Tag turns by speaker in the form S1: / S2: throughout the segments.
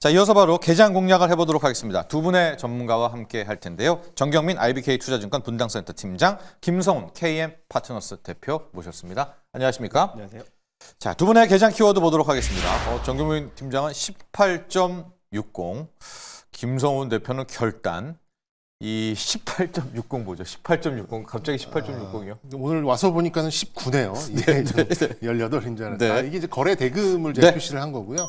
S1: 자, 이어서 바로 개장 공략을 해보도록 하겠습니다. 두 분의 전문가와 함께 할 텐데요. 정경민 IBK 투자증권 분당센터 팀장, 김성훈 KM 파트너스 대표 모셨습니다. 안녕하십니까?
S2: 안녕하세요.
S1: 자, 두 분의 개장 키워드 보도록 하겠습니다. 정경민 팀장은 18.60, 김성훈 대표는 결단. 이 18.60 보죠. 18.60 갑자기 18.60이요.
S3: 오늘 와서 보니까는 19네요. 이게 18인 줄 알았는데.
S1: 네.
S3: 이게 이제 거래 대금을 제가
S1: 네.
S3: 표시를 한 거고요.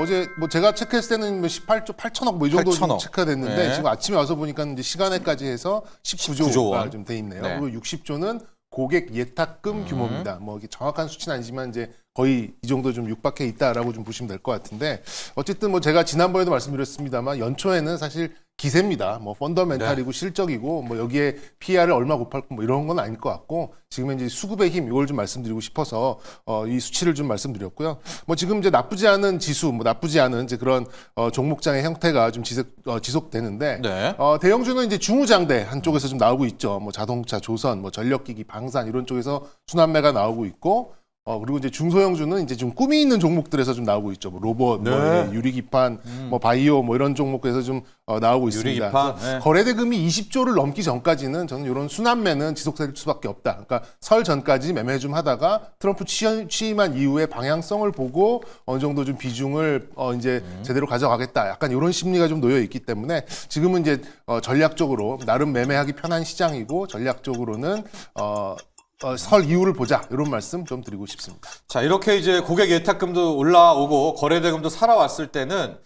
S3: 어제 뭐 제가 체크했을 때는 뭐 18조 8천억 뭐 이 정도
S1: 8천억.
S3: 체크가 됐는데
S1: 네.
S3: 지금 아침에 와서 보니까 이제 시간에까지 해서
S1: 19조
S3: 19조가
S1: 원.
S3: 좀 돼 있네요.
S1: 네.
S3: 그리고 60조는 고객 예탁금 규모입니다. 뭐 이게 정확한 수치는 아니지만 이제 거의 이 정도 좀 육박해 있다라고 좀 보시면 될 것 같은데 어쨌든 뭐 제가 지난번에도 말씀드렸습니다만 연초에는 사실 기세입니다. 뭐 펀더멘탈이고 실적이고 뭐 여기에 PR을 얼마 곱할 뭐 이런 건 아닐 것 같고 지금은 이제 수급의 힘 이걸 좀 말씀드리고 싶어서 이 수치를 좀 말씀드렸고요. 뭐 지금 이제 나쁘지 않은 지수, 뭐 나쁘지 않은 이제 그런 종목장의 형태가 좀 지속되는데
S1: 네.
S3: 대형주는 이제 중후장대 한쪽에서 좀 나오고 있죠. 뭐 자동차, 조선, 뭐 전력기기, 방산 이런 쪽에서 순환매가 나오고 있고. 그리고 이제 중소형주는 이제 좀 꿈이 있는 종목들에서 좀 나오고 있죠. 뭐 로봇,
S1: 네.
S3: 뭐 유리기판, 뭐 바이오, 뭐 이런 종목에서 좀 나오고 있습니다.
S1: 유리기판,
S3: 그래서
S1: 네.
S3: 거래대금이 20조를 넘기 전까지는 저는 이런 순환매는 지속될 수밖에 없다. 그러니까 설 전까지 매매 좀 하다가 트럼프 취임한 이후에 방향성을 보고 어느 정도 좀 비중을 이제 제대로 가져가겠다. 약간 이런 심리가 좀 놓여 있기 때문에 지금은 이제 전략적으로 나름 매매하기 편한 시장이고 전략적으로는 설 이후를 보자 이런 말씀 좀 드리고 싶습니다.
S1: 자, 이렇게 이제 고객 예탁금도 올라오고 거래대금도 살아왔을 때는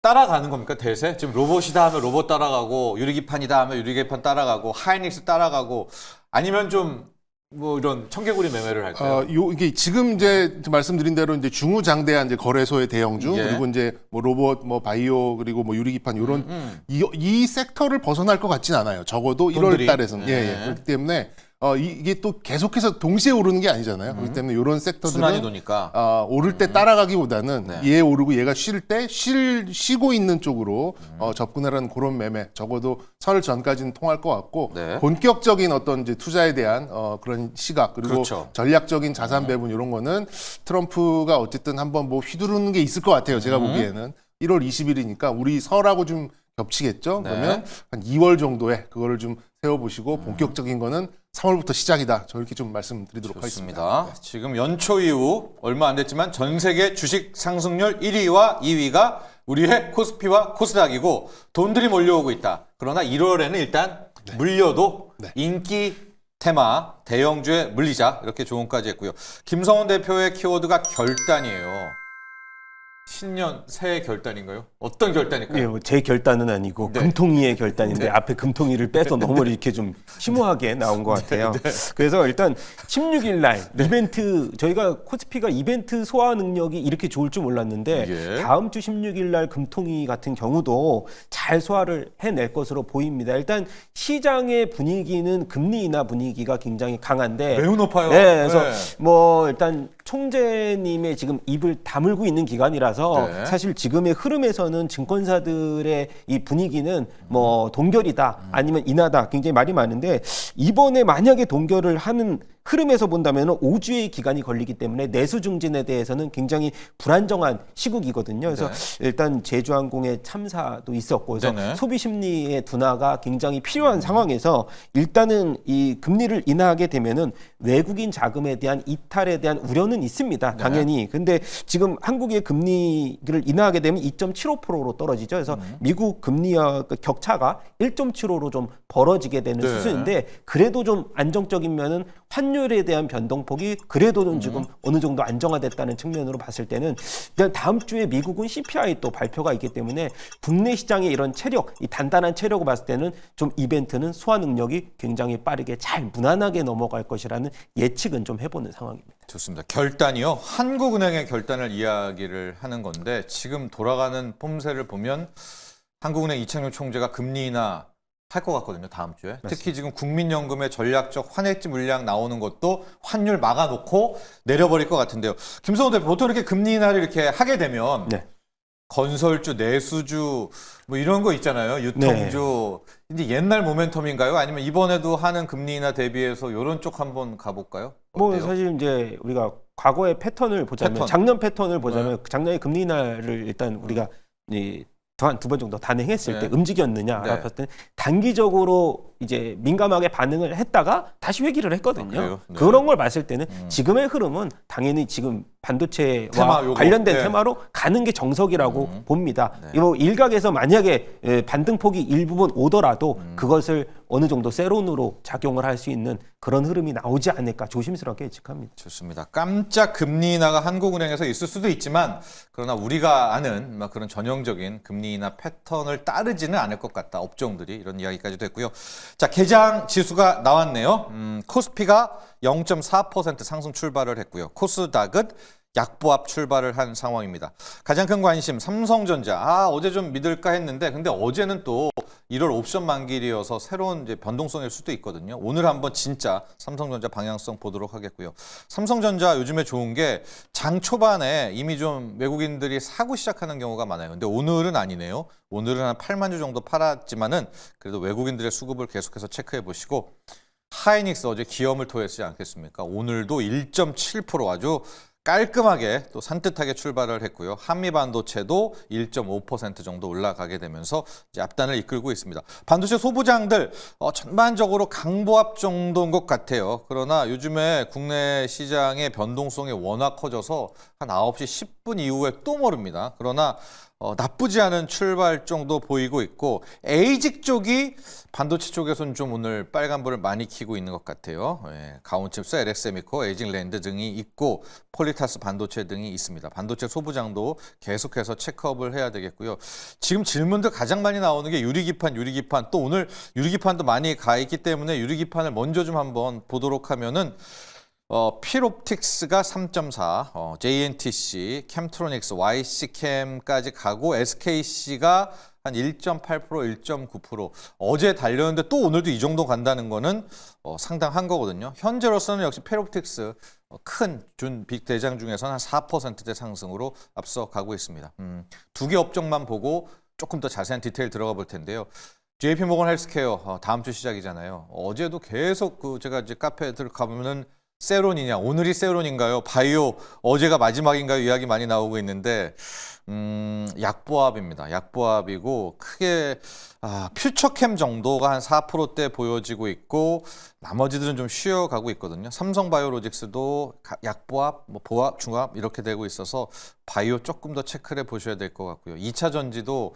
S1: 따라가는 겁니까, 대세? 지금 로봇이다 하면 로봇 따라가고 유리기판이다 하면 유리기판 따라가고 하이닉스 따라가고 아니면 좀 뭐 이런 청개구리 매매를 할까요?
S3: 이게 지금 이제 말씀드린 대로 이제 중후장대한 이제 거래소의 대형주
S1: 예.
S3: 그리고 이제 뭐 로봇, 뭐 바이오 그리고 뭐 유리기판 이런 이 섹터를 벗어날 것 같진 않아요. 적어도
S1: 돈들이.
S3: 1월 달에서는
S1: 네.
S3: 예. 그렇기 때문에 이게 또 계속해서 동시에 오르는 게 아니잖아요. 그렇기 때문에 이런 섹터들은
S1: 순환이 도니까.
S3: 오를 때 따라가기보다는
S1: 네.
S3: 얘 오르고 얘가 쉴 때 쉬고 있는 쪽으로 접근하라는 그런 매매 적어도 설 전까지는 통할 것 같고
S1: 네.
S3: 본격적인 어떤 이제 투자에 대한 그런 시각 그리고
S1: 그렇죠.
S3: 전략적인 자산 배분 이런 거는 트럼프가 어쨌든 한번 뭐 휘두르는 게 있을 것 같아요. 제가 보기에는 1월 20일이니까 우리 설하고 좀 겹치겠죠.
S1: 네.
S3: 그러면 한 2월 정도에 그거를 좀 세워보시고 본격적인 거는 3월부터 시작이다. 저렇게 좀 말씀드리도록 하겠습니다.
S1: 좋습니다. 지금 연초 이후 얼마 안 됐지만 전 세계 주식 상승률 1위와 2위가 우리의 코스피와 코스닥이고 돈들이 몰려오고 있다. 그러나 1월에는 일단 물려도
S3: 네.
S1: 인기 테마 대형주에 물리자 이렇게 조언까지 했고요. 김성훈 대표의 키워드가 결단이에요. 신년 새해 결단인가요? 어떤 결단일까요?
S2: 예, 뭐제 결단은 아니고
S1: 네.
S2: 금통위의 결단인데 앞에 금통위를 빼서 너무 이렇게 좀 심오하게 나온 것 같아요. 그래서 일단 16일 날 이벤트 저희가 코스피가 이벤트 소화 능력이 이렇게 좋을 줄 몰랐는데
S1: 예.
S2: 다음 주 16일 날 금통위 같은 경우도 잘 소화를 해낼 것으로 보입니다. 일단 시장의 분위기는 금리 인하 분위기가 굉장히 강한데
S1: 매우 높아요.
S2: 네, 그래서
S1: 네.
S2: 뭐 일단 총재님의 지금 입을 다물고 있는 기간이라서
S1: 네.
S2: 사실 지금의 흐름에서는 증권사들의 이 분위기는 뭐 동결이다 아니면 인하다 굉장히 말이 많은데 이번에 만약에 동결을 하는 흐름에서 본다면 5주의 기간이 걸리기 때문에 내수 증진에 대해서는 굉장히 불안정한 시국이거든요. 그래서 일단 제주항공의 참사도 있었고 그래서
S1: 네네.
S2: 소비 심리의 둔화가 굉장히 필요한 상황에서 일단은 이 금리를 인하하게 되면은 외국인 자금에 대한 이탈에 대한 우려는 있습니다. 당연히. 근데 지금 한국의 금리를 인하하게 되면 2.75%로 떨어지죠. 그래서 미국 금리와 그 격차가 1.75로 좀 벌어지게 되는
S1: 네.
S2: 수준인데 그래도 좀 안정적인 면은 환율에 대한 변동폭이 그래도는 지금 어느 정도 안정화됐다는 측면으로 봤을 때는 일단 다음 주에 미국은 CPI 또 발표가 있기 때문에 국내 시장의 이런 체력, 이 단단한 체력을 봤을 때는 좀 이벤트는 소화 능력이 굉장히 빠르게 잘 무난하게 넘어갈 것이라는 예측은 좀 해보는 상황입니다.
S1: 좋습니다. 결단이요. 한국은행의 결단을 이야기를 하는 건데 지금 돌아가는 폼새를 보면 한국은행 이창용 총재가 금리 인하 할 것 같거든요. 다음 주에.
S2: 맞습니다.
S1: 특히 지금 국민연금의 전략적 환해지 물량 나오는 것도 환율 막아놓고 내려버릴 것 같은데요. 김성훈 대표 보통 이렇게 금리 인하를 이렇게 하게 되면
S2: 네.
S1: 건설주, 내수주 뭐 이런 거 있잖아요. 유통주. 이제 옛날 모멘텀인가요? 아니면 이번에도 하는 금리 인하 대비해서 이런 쪽 한번 가볼까요?
S2: 뭐
S1: 어때요?
S2: 사실 이제 우리가 과거의 패턴을 보자면
S1: 패턴.
S2: 작년 패턴을 보자면 작년에 금리 인하를 일단 우리가 한 두 번 정도 단행했을 때
S1: 네.
S2: 움직였느냐라고
S1: 네.
S2: 봤을 때 단기적으로 이제 민감하게 반응을 했다가 다시 회귀를 했거든요.
S1: 그래요? 네.
S2: 그런 걸 봤을 때는 지금의 흐름은 당연히 지금 반도체와
S1: 테마 요거.
S2: 관련된
S1: 네.
S2: 테마로 가는 게 정석이라고 봅니다.
S1: 네.
S2: 이거 일각에서 만약에 반등폭이 일부분 오더라도 그것을 어느 정도 세론으로 작용을 할 수 있는 그런 흐름이 나오지 않을까 조심스럽게 예측합니다.
S1: 좋습니다. 깜짝 금리 인하가 한국은행에서 있을 수도 있지만 그러나 우리가 아는 막 그런 전형적인 금리 인하 패턴을 따르지는 않을 것 같다. 업종들이 이런 이야기까지도 했고요. 자, 개장 지수가 나왔네요. 코스피가 0.4% 상승 출발을 했고요. 코스닥은 약보합 출발을 한 상황입니다. 가장 큰 관심 삼성전자. 어제 좀 믿을까 했는데 근데 어제는 또 1월 옵션 만기일이어서 새로운 이제 변동성일 수도 있거든요. 오늘 한번 진짜 삼성전자 방향성 보도록 하겠고요. 삼성전자 요즘에 좋은 게 장 초반에 이미 좀 외국인들이 사고 시작하는 경우가 많아요. 근데 오늘은 아니네요. 오늘은 한 8만 주 정도 팔았지만은 그래도 외국인들의 수급을 계속해서 체크해 보시고 하이닉스 어제 기염을 토했지 않겠습니까? 오늘도 1.7% 아주 깔끔하게 또 산뜻하게 출발을 했고요. 한미반도체도 1.5% 정도 올라가게 되면서 이제 앞단을 이끌고 있습니다. 반도체 소부장들 전반적으로 강보합 정도인 것 같아요. 그러나 요즘에 국내 시장의 변동성이 워낙 커져서 한 9시 10분 이후에 또 모릅니다. 그러나 나쁘지 않은 출발 정도 보이고 있고 에이직 쪽이 반도체 쪽에서는 좀 오늘 빨간불을 많이 켜고 있는 것 같아요. 가온칩스, LX세미코, 에이징랜드 등이 있고 폴리타스 반도체 등이 있습니다. 반도체 소부장도 계속해서 체크업을 해야 되겠고요. 지금 질문들 가장 많이 나오는 게 유리기판 또 오늘 유리기판도 많이 가 있기 때문에 유리기판을 먼저 좀 한번 보도록 하면은 필옵틱스가 3.4, JNTC, 캠트로닉스, YC캠까지 가고 SKC가 한 1.8%, 1.9%. 어제 달렸는데 또 오늘도 이 정도 간다는 거는 상당한 거거든요. 현재로서는 역시 필옵틱스 큰 준 빅 대장 중에서는 한 4%대 상승으로 앞서가고 있습니다. 두 개 업종만 보고 조금 더 자세한 디테일 들어가 볼 텐데요. JP모건 헬스케어 다음 주 시작이잖아요. 어제도 계속 제가 이제 카페에 들어가보면은 세론이냐, 오늘이 세론인가요? 바이오 어제가 마지막인가요? 이야기 많이 나오고 있는데 약보합입니다. 약보합이고 크게 퓨처캠 정도가 한 4%대 보여지고 있고 나머지들은 좀 쉬어가고 있거든요. 삼성바이오로직스도 약보합, 보합, 중합 이렇게 되고 있어서 바이오 조금 더 체크를 해보셔야 될 것 같고요. 2차 전지도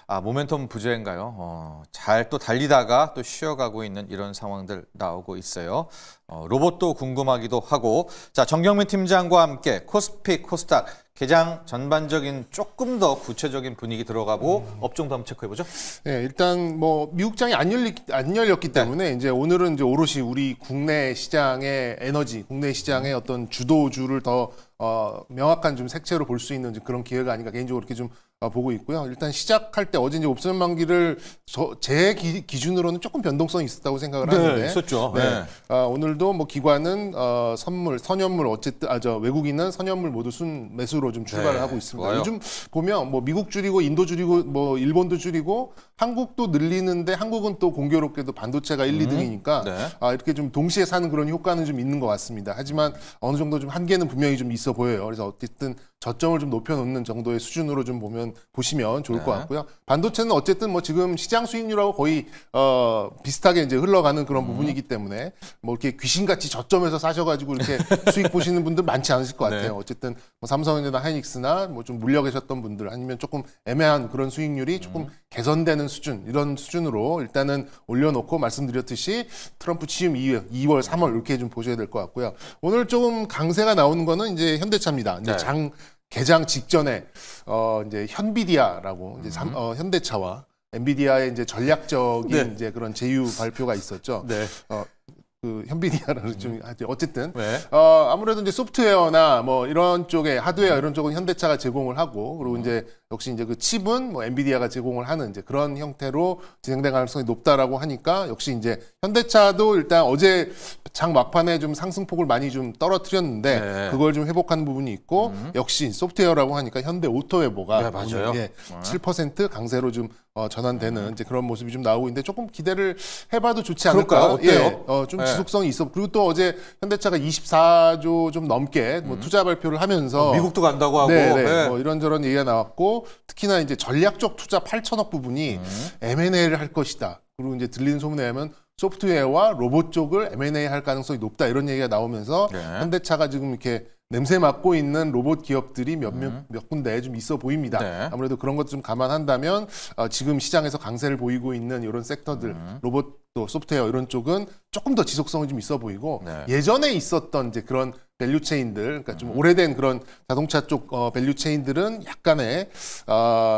S1: 모멘텀 부재인가요? 잘 또 달리다가 또 쉬어가고 있는 이런 상황들 나오고 있어요. 로봇도 궁금하기도 하고 자 정경민 팀장과 함께 코스피, 코스닥 개장 전반적인 조금 더 구체적인 분위기 들어가고 업종도 한번 체크해보죠.
S3: 네, 일단 뭐 미국장이 안 열렸기 때문에 이제 오늘은 이제 오롯이 우리 국내 시장의 에너지, 국내 시장의 어떤 주도주를 더 명확한 좀 색채로 볼 수 있는 그런 기회가 아닌가 개인적으로 이렇게 좀 보고 있고요. 일단 시작할 때 어제 이제 옵션 만기를 제 기준으로는 조금 변동성이 있었다고 생각을 하는데
S1: 있었죠.
S3: 네. 오늘도 뭐 기관은 선연물 어쨌든 외국인은 선연물 모두 순 매수로 좀 출발을 하고 있습니다.
S1: 좋아요.
S3: 요즘 보면 뭐 미국 줄이고 인도 줄이고 뭐 일본도 줄이고 한국도 늘리는데 한국은 또 공교롭게도 반도체가 1, 2등이니까 이렇게 좀 동시에 사는 그런 효과는 좀 있는 것 같습니다. 하지만 어느 정도 좀 한계는 분명히 좀 있어 보여요. 그래서 어쨌든 저점을 좀 높여놓는 정도의 수준으로 좀 보시면 좋을 것 같고요. 반도체는 어쨌든 뭐 지금 시장 수익률하고 거의 비슷하게 이제 흘러가는 그런 부분이기 때문에 뭐 이렇게 귀신같이 저점에서 사셔가지고 이렇게 수익 보시는 분들 많지 않으실 것 같아요. 어쨌든 뭐 삼성전자나 하이닉스나 뭐 좀 물려 계셨던 분들 아니면 조금 애매한 그런 수익률이 조금 개선되는 수준 이런 수준으로 일단은 올려놓고 말씀드렸듯이 트럼프 취임 이후에 2월, 3월 이렇게 좀 보셔야 될 것 같고요. 오늘 조금 강세가 나오는 거는 이제 현대차입니다. 이제 개장 직전에 이제 현비디아라고 이제 현대차와 엔비디아의 이제 전략적인 이제 그런 제휴 발표가 있었죠. 그 현비디아라는 좀 어쨌든 아무래도 이제 소프트웨어나 뭐 이런 쪽에 하드웨어 이런 쪽은 현대차가 제공을 하고 그리고 이제 역시 이제 그 칩은 뭐 엔비디아가 제공을 하는 이제 그런 형태로 진행될 가능성이 높다라고 하니까 역시 이제 현대차도 일단 어제 장 막판에 좀 상승폭을 많이 좀 떨어뜨렸는데 그걸 좀 회복하는 부분이 있고 역시 소프트웨어라고 하니까 현대 오토웨보가 오늘 7% 강세로 좀 전환되는 이제 그런 모습이 좀 나오고 있는데 조금 기대를 해봐도 좋지 않을까?
S1: 어때요?
S3: 좀 지속성이 있어. 그리고 또 어제 현대차가 24조 좀 넘게 뭐 투자 발표를 하면서
S1: 미국도 간다고 하고
S3: 뭐 이런저런 얘기가 나왔고 있고 특히나 이제 전략적 투자 8천억 부분이 M&A를 할 것이다. 그리고 이제 들리는 소문에 의하면 소프트웨어와 로봇 쪽을 M&A 할 가능성이 높다 이런 얘기가 나오면서
S1: 네.
S3: 현대차가 지금 이렇게 냄새 맡고 있는 로봇 기업들이 몇 군데 좀 있어 보입니다.
S1: 네.
S3: 아무래도 그런 것도 좀 감안한다면 지금 시장에서 강세를 보이고 있는 이런 섹터들, 로봇 또 소프트웨어 이런 쪽은 조금 더 지속성이 좀 있어 보이고
S1: 네.
S3: 예전에 있었던 이제 그런 밸류 체인들, 그러니까 좀 오래된 그런 자동차 쪽 밸류 체인들은 약간의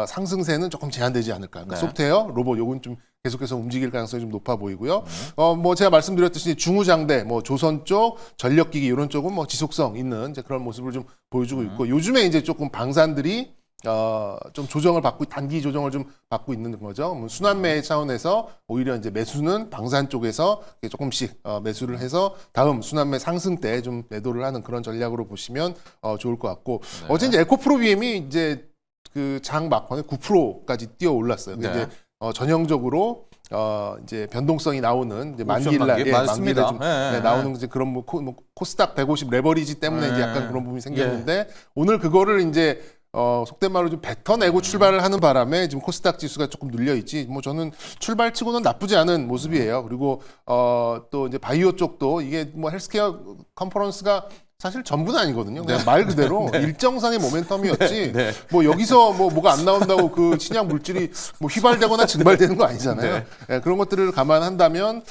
S3: 상승세는 조금 제한되지 않을까. 그러니까
S1: 네.
S3: 소프트웨어, 로봇 요건 좀 계속해서 움직일 가능성이 좀 높아 보이고요. 뭐 제가 말씀드렸듯이 중후장대, 뭐 조선 쪽, 전력기기 이런 쪽은 뭐 지속성 있는 이제 그런 모습을 좀 보여주고 있고 요즘에 이제 조금 방산들이 좀 조정을 받고 단기 조정을 좀 받고 있는 거죠. 뭐 순환매 차원에서 오히려 이제 매수는 방산 쪽에서 조금씩 매수를 해서 다음 순환매 상승 때 좀 매도를 하는 그런 전략으로 보시면 좋을 것 같고
S1: 네.
S3: 어제 이제 에코프로 BM이 이제 그 장 막판에 9%까지 뛰어 올랐어요.
S1: 네.
S3: 이제 전형적으로 이제 변동성이 나오는 이제
S1: 옵션
S3: 만기일날
S1: 만기?
S3: 만기일에
S1: 맞습니다.
S3: 좀
S1: 네.
S3: 나오는 이제 그런 뭐 코스닥 150 레버리지 때문에
S1: 네.
S3: 이제 약간 그런 부분이 생겼는데 오늘 그거를 이제 속된 말로 좀 뱉어내고 출발을 하는 바람에 지금 코스닥 지수가 조금 눌려 있지. 뭐 저는 출발치고는 나쁘지 않은 모습이에요. 그리고 또 이제 바이오 쪽도 이게 뭐 헬스케어 컨퍼런스가 사실 전부는 아니거든요. 그냥 말 그대로 일정상의 모멘텀이었지.
S1: 네.
S3: 뭐 여기서 뭐가 안 나온다고 그 신약 물질이 뭐 휘발되거나 증발되는 거 아니잖아요.
S1: 네.
S3: 예, 그런 것들을 감안한다면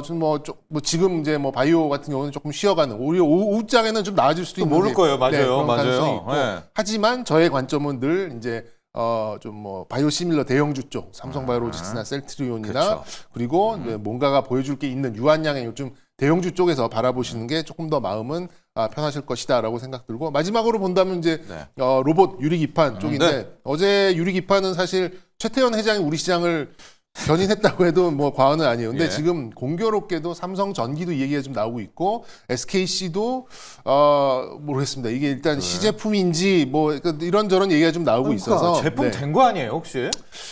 S3: 좀 뭐 지금 이제 뭐 바이오 같은 경우는 조금 쉬어가는 오히려 오후장에는 좀 나아질 수도
S1: 또
S3: 있는
S1: 모를 거예요. 맞아요.
S3: 그런
S1: 맞아요.
S3: 가능성이 있고.
S1: 네.
S3: 하지만 저의 관점은 늘 이제 좀 뭐 바이오시밀러 대형주 쪽 삼성바이오로직스나 셀트리온이나
S1: 그렇죠.
S3: 그리고 이제 뭔가가 보여줄 게 있는 유한양의 요즘 대형주 쪽에서 바라보시는 게 조금 더 마음은 편하실 것이다라고 생각 들고 마지막으로 본다면 이제
S1: 네.
S3: 로봇 유리기판 쪽인데
S1: 네.
S3: 어제 유리기판은 사실 최태원 회장이 우리 시장을 견인했다고 해도 뭐 과언은 아니에요. 근데
S1: 예.
S3: 지금 공교롭게도 삼성 전기도 이 얘기가 좀 나오고 있고 SKC도 모르겠습니다. 이게 일단 시제품인지 뭐 이런저런 얘기가 좀 나오고 있어서
S1: 제품
S3: 네.
S1: 된 거 아니에요, 혹시?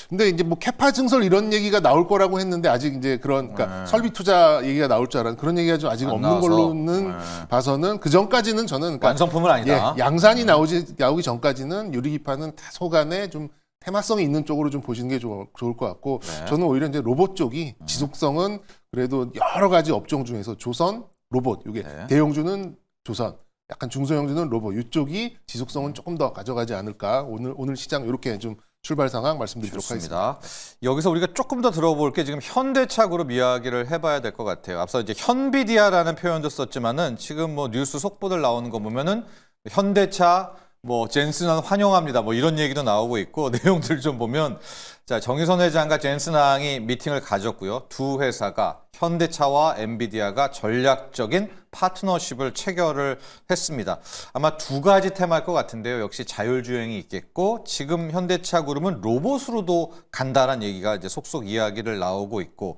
S3: 근데 이제 뭐 캐파 증설 이런 얘기가 나올 거라고 했는데 아직 이제 그런 그러니까 설비 투자 얘기가 나올 줄 알았는데 그런 얘기가 좀 아직
S1: 안
S3: 없는
S1: 나와서.
S3: 걸로는
S1: 네.
S3: 봐서는 그 전까지는 저는 그러니까
S1: 완성품은 아니다.
S3: 양산이 나오기 전까지는 유리기판은 다소간에 좀 테마성이 있는 쪽으로 좀 보시는 게 좋을 것 같고
S1: 네.
S3: 저는 오히려 이제 로봇 쪽이 지속성은 그래도 여러 가지 업종 중에서 조선 로봇 이게
S1: 네.
S3: 대형주는 조선 약간 중소형주는 로봇 이쪽이 지속성은 조금 더 가져가지 않을까 오늘 시장 이렇게 좀 출발 상황 말씀드리도록 하겠습니다.
S1: 좋습니다. 여기서 우리가 조금 더 들어볼 게 지금 현대차 그룹 이야기를 해봐야 될 것 같아요. 앞서 이제 현비디아라는 표현도 썼지만은 지금 뭐 뉴스 속보들 나오는 거 보면은 현대차 뭐 젠슨항 환영합니다. 뭐 이런 얘기도 나오고 있고 내용들 좀 보면 자 정의선 회장과 젠슨항이 미팅을 가졌고요. 두 회사가 현대차와 엔비디아가 전략적인 파트너십을 체결을 했습니다. 아마 두 가지 테마일 것 같은데요. 역시 자율주행이 있겠고 지금 현대차 그룹은 로봇으로도 간다는 얘기가 이제 속속 이야기를 나오고 있고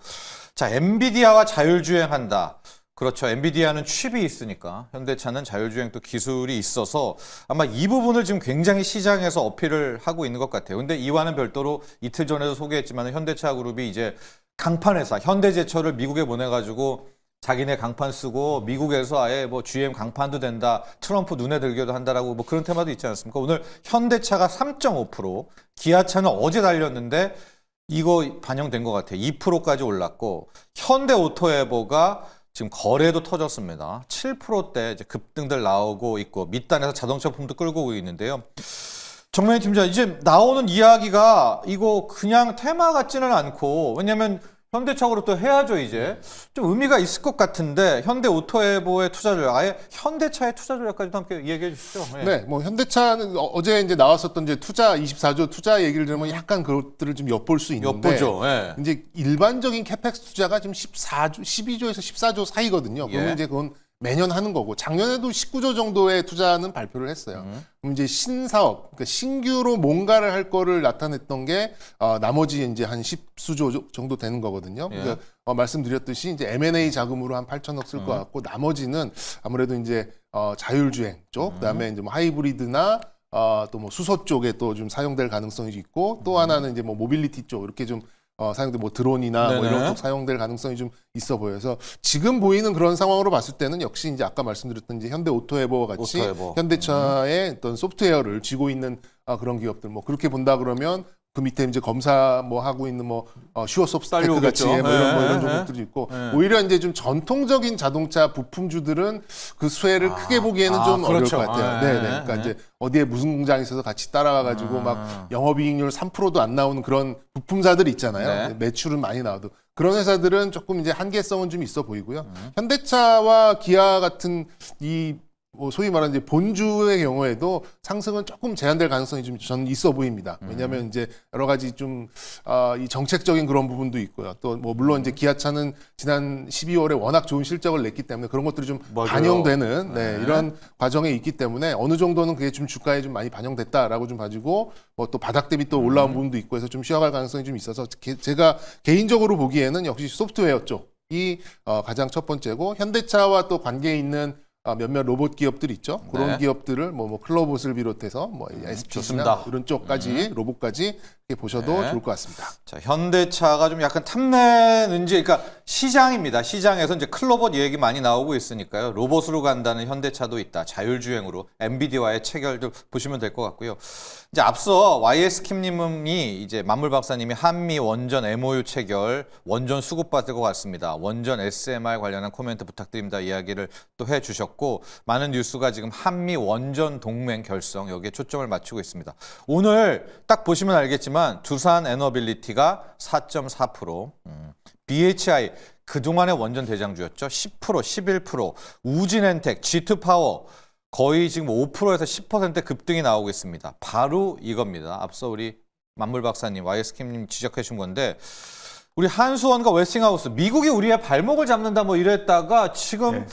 S1: 자 엔비디아와 자율주행한다. 그렇죠. 엔비디아는 칩이 있으니까 현대차는 자율주행 또 기술이 있어서 아마 이 부분을 지금 굉장히 시장에서 어필을 하고 있는 것 같아요. 근데 이와는 별도로 이틀 전에도 소개했지만 현대차 그룹이 이제 강판 회사 현대제철을 미국에 보내가지고 자기네 강판 쓰고 미국에서 아예 뭐 GM 강판도 된다. 트럼프 눈에 들게도 한다라고 뭐 그런 테마도 있지 않습니까? 오늘 현대차가 3.5%, 기아차는 어제 달렸는데 이거 반영된 것 같아요. 2%까지 올랐고 현대오토에버가 지금 거래도 터졌습니다. 7%대 이제 급등들 나오고 있고 밑단에서 자동차 품도 끌고 오고 있는데요. 정명희 팀장 이제 나오는 이야기가 이거 그냥 테마 같지는 않고 왜냐하면 현대차 그룹도 해야죠 이제 좀 의미가 있을 것 같은데 현대오토에버의 투자를 아예 현대차의 투자 전략까지도 함께 얘기해 주시죠.
S3: 네, 뭐 현대차는 어제 이제 나왔었던 이제 투자 24조 투자 얘기를 들으면 약간 그것들을 좀 엿볼 수 있는데
S1: 엿보죠. 예.
S3: 이제 일반적인 캐펙스 투자가 지금 12조에서 14조 사이거든요. 그러면
S1: 예.
S3: 이제 그건 매년 하는 거고 작년에도 19조 정도의 투자는 발표를 했어요. 그럼 이제 신사업, 그러니까 신규로 뭔가를 할 거를 나타냈던 게 나머지 이제 한 10수조 정도 되는 거거든요.
S1: 예.
S3: 그러니까 말씀드렸듯이 이제 M&A 자금으로 한 8천억 쓸 것 같고 나머지는 아무래도 이제 자율주행 쪽, 그다음에 이제 뭐 하이브리드나 또 뭐 수소 쪽에 또 좀 사용될 가능성이 있고 또 하나는 이제 뭐 모빌리티 쪽 이렇게 좀 사용될 뭐 드론이나 뭐
S1: 네네.
S3: 이런 쪽 사용될 가능성이 좀 있어 보여서 지금 보이는 그런 상황으로 봤을 때는 역시 이제 아까 말씀드렸던 이제 현대오토에버 같이
S1: 오토에버.
S3: 현대차의 어떤 소프트웨어를 쥐고 있는 그런 기업들 뭐 그렇게 본다 그러면 그 밑에 이제 검사 뭐 하고 있는 뭐 슈어소프트테크 같이
S1: 딸려오겠죠.
S3: 뭐 이런
S1: 네,
S3: 종목들이 있고
S1: 네.
S3: 오히려 이제 좀 전통적인 자동차 부품주들은 그 수혜를 크게 보기에는 좀
S1: 그렇죠.
S3: 어려울 것 같아요. 네, 그러니까 이제 어디에 무슨 공장이 있어서 같이 따라가가지고 막 영업이익률 3%도 안 나오는 그런 부품사들 있잖아요.
S1: 네.
S3: 매출은 많이 나와도 그런 회사들은 조금 이제 한계성은 좀 있어 보이고요. 현대차와 기아 같은 이 뭐 소위 말하는 이제 본주의 경우에도 상승은 조금 제한될 가능성이 좀 저는 있어 보입니다. 왜냐하면 이제 여러 가지 좀 이 정책적인 그런 부분도 있고요. 또 뭐 물론 이제 기아차는 지난 12월에 워낙 좋은 실적을 냈기 때문에 그런 것들이 좀
S1: 맞아요.
S3: 반영되는 이런 과정에 있기 때문에 어느 정도는 그게 좀 주가에 좀 많이 반영됐다라고 좀 봐지고 뭐 또 바닥 대비 또 올라온 부분도 있고 해서 좀 쉬어갈 가능성이 좀 있어서 제가 개인적으로 보기에는 역시 소프트웨어 쪽이 가장 첫 번째고 현대차와 또 관계 있는 몇몇 로봇 기업들 있죠. 그런
S1: 네.
S3: 기업들을 뭐 클로봇을 비롯해서 뭐 SPC나
S1: 좋습니다.
S3: 이런 쪽까지 로봇까지 이렇게 보셔도
S1: 네.
S3: 좋을 것 같습니다.
S1: 자, 현대차가 좀 약간 탐내는지, 그러니까 시장입니다. 시장에서 이제 클로봇 얘기 많이 나오고 있으니까요. 로봇으로 간다는 현대차도 있다. 자율주행으로 엔비디아와의 체결도 보시면 될 것 같고요. 이제 앞서 YS킴님이 이제 만물 박사님이 한미 원전 MOU 체결, 원전 수급받을 것 같습니다. 원전 SMR 관련한 코멘트 부탁드립니다. 이야기를 또 해주셨고 많은 뉴스가 지금 한미 원전 동맹 결성 여기에 초점을 맞추고 있습니다. 오늘 딱 보시면 알겠지만 두산 에너빌리티가 4.4%, BHI 그동안의 원전 대장주였죠. 10%, 11%, 우진엔텍, G2파워 거의 지금 5%에서 10% 급등이 나오고 있습니다. 바로 이겁니다. 앞서 우리 만물 박사님, YS킴님 지적해 준 건데 우리 한수원과 웨스팅하우스 미국이 우리의 발목을 잡는다 뭐 이랬다가 지금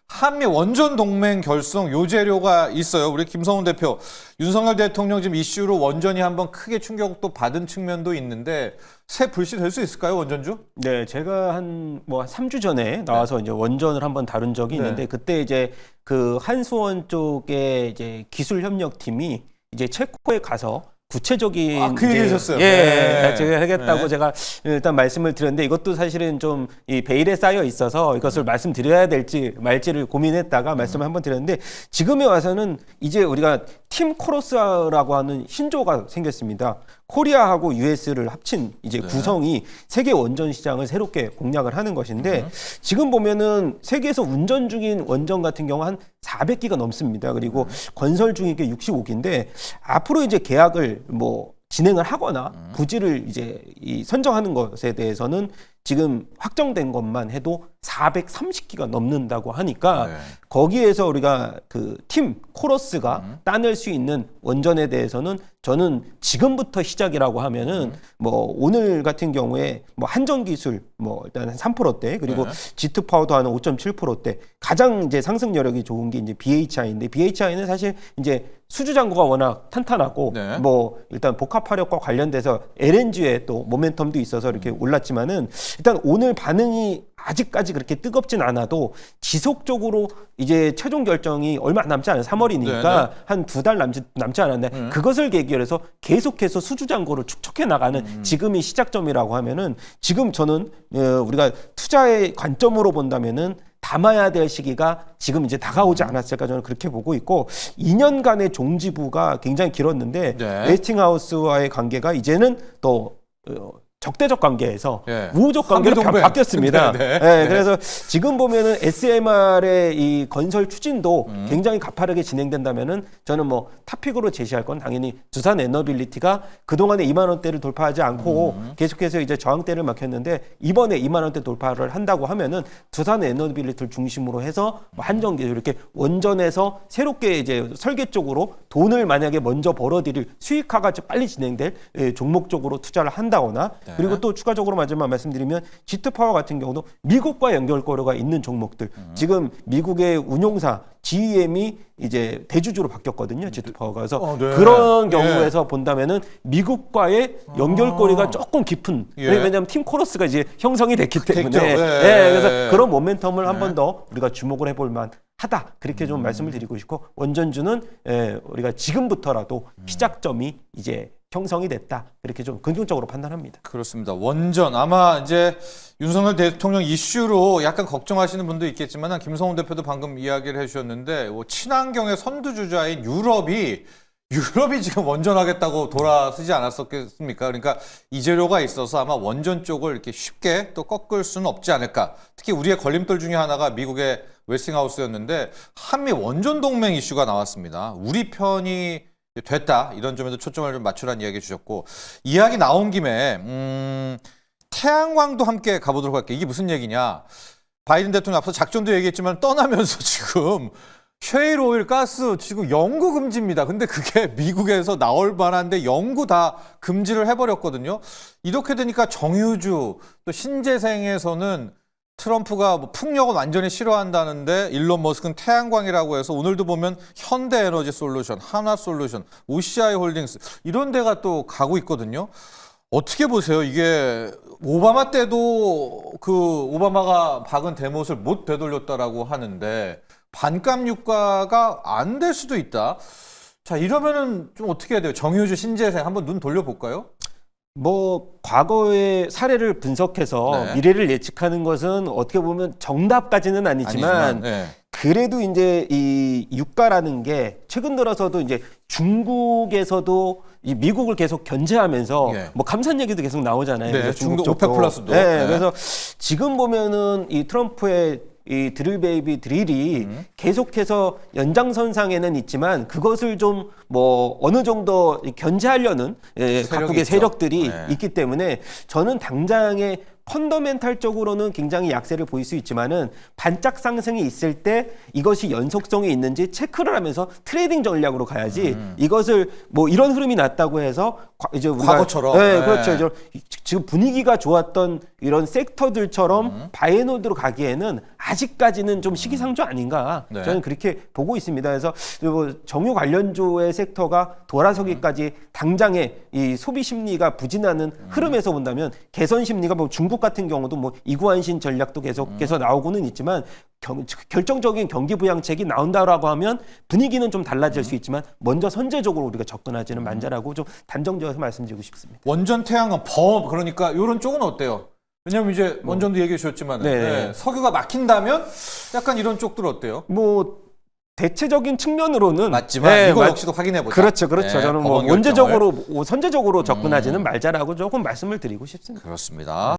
S1: 한미 원전 동맹 결성 요재료가 있어요. 우리 김성훈 대표, 윤석열 대통령 지금 이슈로 원전이 한번 크게 충격도 받은 측면도 있는데 새 불씨 될 수 있을까요, 원전주?
S2: 네, 제가 한 3주 전에 나와서 이제 원전을 한번 다룬 적이 있는데 그때 이제 그 한수원 쪽에 이제 기술 협력팀이 이제 체코에 가서 구체적인
S1: 그 얘기 하셨어요.
S2: 예,
S1: 네.
S2: 제가 하겠다고
S1: 네.
S2: 제가 일단 말씀을 드렸는데 이것도 사실은 좀 이 베일에 쌓여 있어서 이것을 말씀드려야 될지 말지를 고민했다가 말씀을 한번 드렸는데 지금에 와서는 이제 우리가 팀 코러스라고 하는 신조가 생겼습니다. 코리아하고 US를 합친 이제 구성이 세계 원전 시장을 새롭게 공략을 하는 것인데 지금 보면은 세계에서 운전 중인 원전 같은 경우 한 400기가 넘습니다. 그리고 건설 중인 게 65기인데 앞으로 이제 계약을 뭐 진행을 하거나 부지를 이제 선정하는 것에 대해서는 지금 확정된 것만 해도 430기가 넘는다고 하니까 거기에서 우리가 그 팀 코러스가 따낼 수 있는 원전에 대해서는 저는 지금부터 시작이라고 하면은 뭐 오늘 같은 경우에 뭐 한전 기술 뭐 일단 한 3%대 그리고 G2 파워도 한 5.7%대 가장 이제 상승 여력이 좋은 게 이제 BHI인데 BHI는 사실 이제 수주 잔고가 워낙 탄탄하고 뭐 일단 복합화력과 관련돼서 LNG에 또 모멘텀도 있어서 이렇게 올랐지만은 일단 오늘 반응이 아직까지 그렇게 뜨겁진 않아도 지속적으로 이제 최종 결정이 얼마 남지 않아요. 3월이니까 한 2달 남지 않았는데 그것을 계기로 해서 계속해서 수주 잔고를 축적해 나가는 지금이 시작점이라고 하면은 지금 저는 우리가 투자의 관점으로 본다면은 담아야 될 시기가 지금 이제 다가오지 않았을까 저는 그렇게 보고 있고 2년간의 종지부가 굉장히 길었는데 웨스팅하우스와의 관계가 이제는 또 적대적 관계에서 우호적 관계로 바뀌었습니다. 그래서 지금 보면은 SMR의 이 건설 추진도 굉장히 가파르게 진행된다면은 저는 뭐 탑픽으로 제시할 건 당연히 두산 에너빌리티가 그동안에 2만 원대를 돌파하지 않고 계속해서 이제 저항대를 막혔는데 이번에 2만 원대 돌파를 한다고 하면은 두산 에너빌리티를 중심으로 해서 뭐 한전기술 이렇게 원전에서 새롭게 이제 설계 쪽으로 돈을 만약에 먼저 벌어들일 수익화가 빨리 진행될 종목 쪽으로 투자를 한다거나 그리고 또 추가적으로 마지막 말씀드리면 G2 파워 같은 경우도 미국과 연결고리가 있는 종목들 지금 미국의 운용사 GEM이 이제 대주주로 바뀌었거든요. G2 파워가. 그래서 그런 경우에서 본다면은 미국과의 연결고리가 조금 깊은 왜냐하면 팀 코러스가 이제 형성이 됐기 때문에 그래서 그런 모멘텀을 한 번 더 우리가 주목을 해볼 만하다. 그렇게 좀 말씀을 드리고 싶고 원전주는 우리가 지금부터라도 시작점이 이제 형성이 됐다. 이렇게 좀 긍정적으로 판단합니다.
S1: 그렇습니다. 원전 아마 이제 윤석열 대통령 이슈로 약간 걱정하시는 분도 있겠지만 김성훈 대표도 방금 이야기를 해주셨는데 친환경의 선두주자인 유럽이 유럽이 지금 원전하겠다고 돌아서지 않았었겠습니까? 그러니까 이재료가 있어서 아마 원전 쪽을 이렇게 쉽게 또 꺾을 수는 없지 않을까. 특히 우리의 걸림돌 중에 하나가 미국의 웨스팅하우스였는데 한미 원전 동맹 이슈가 나왔습니다. 우리 편이 됐다. 이런 점에도 초점을 좀 맞추라는 이야기 주셨고, 이야기 나온 김에 태양광도 함께 가보도록 할게요. 이게 무슨 얘기냐? 바이든 대통령 앞서 작전도 얘기했지만 떠나면서 지금 셰일 오일 가스 지금 영구 금지입니다. 근데 그게 미국에서 나올 만한데 영구 다 금지를 해버렸거든요. 이렇게 되니까 정유주 또 신재생에서는 트럼프가 뭐 풍력은 완전히 싫어한다는데 일론 머스크는 태양광이라고 해서 오늘도 보면 현대에너지 솔루션, 한화솔루션, OCI 홀딩스 이런 데가 또 가고 있거든요. 어떻게 보세요? 이게 오바마 때도 그 오바마가 박은 대못을 못 되돌렸다라고 하는데 반값 유가가 안 될 수도 있다. 자, 이러면은 좀 어떻게 해야 돼요? 정유주, 신재생 한번 눈 돌려볼까요?
S2: 뭐 과거의 사례를 분석해서
S1: 네.
S2: 미래를 예측하는 것은 어떻게 보면 정답까지는 아니지만
S1: 네.
S2: 그래도 이제 이 유가라는 게 최근 들어서도 이제 중국에서도 이 미국을 계속 견제하면서
S1: 예.
S2: 뭐 감산 얘기도 계속 나오잖아요.
S1: 네,
S2: 그래서
S1: 중국
S2: 쪽도.
S1: 오펙 플러스도.
S2: 네,
S1: 네.
S2: 그래서 지금 보면은 이 트럼프의 이 드릴 베이비 드릴이 계속해서 연장선상에는 있지만 그것을 좀 뭐 어느 정도 견제하려는 각국의
S1: 있죠.
S2: 세력들이
S1: 네.
S2: 있기 때문에 저는 당장에 펀더멘탈적으로는 굉장히 약세를 보일 수 있지만은 반짝 상승이 있을 때 이것이 연속성이 있는지 체크를 하면서 트레이딩 전략으로 가야지 이것을 뭐 이런 흐름이 났다고 해서 이제 우리가
S1: 과거처럼.
S2: 네,
S1: 네.
S2: 그렇죠. 지금 분위기가 좋았던 이런 섹터들처럼 바이앤홀드로 가기에는 아직까지는 좀 시기상조 아닌가
S1: 네.
S2: 저는 그렇게 보고 있습니다. 그래서 뭐 정유 관련주의 섹터가 돌아서기까지 당장에 이 소비 심리가 부진하는 흐름에서 본다면 개선 심리가 뭐 중국 같은 경우도 뭐 이구안신 전략도 계속해서 나오고는 있지만 결정적인 경기 부양책이 나온다라고 하면 분위기는 좀 달라질 수 있지만 먼저 선제적으로 우리가 접근하지는 만자라고 좀 단정지어서 말씀드리고 싶습니다.
S1: 원전 태양은 그러니까 이런 쪽은 어때요? 왜냐면 이제 원전도 얘기해 주셨지만
S2: 네.
S1: 석유가 막힌다면 약간 이런 쪽들 어때요?
S2: 뭐 대체적인 측면으로는
S1: 맞지만 이거 역시도 확인해 보자.
S2: 그렇죠.
S1: 네,
S2: 저는 뭐
S1: 법원 결정을.
S2: 원제적으로 선제적으로 접근하지는 말자라고 조금 말씀을 드리고 싶습니다.
S1: 그렇습니다.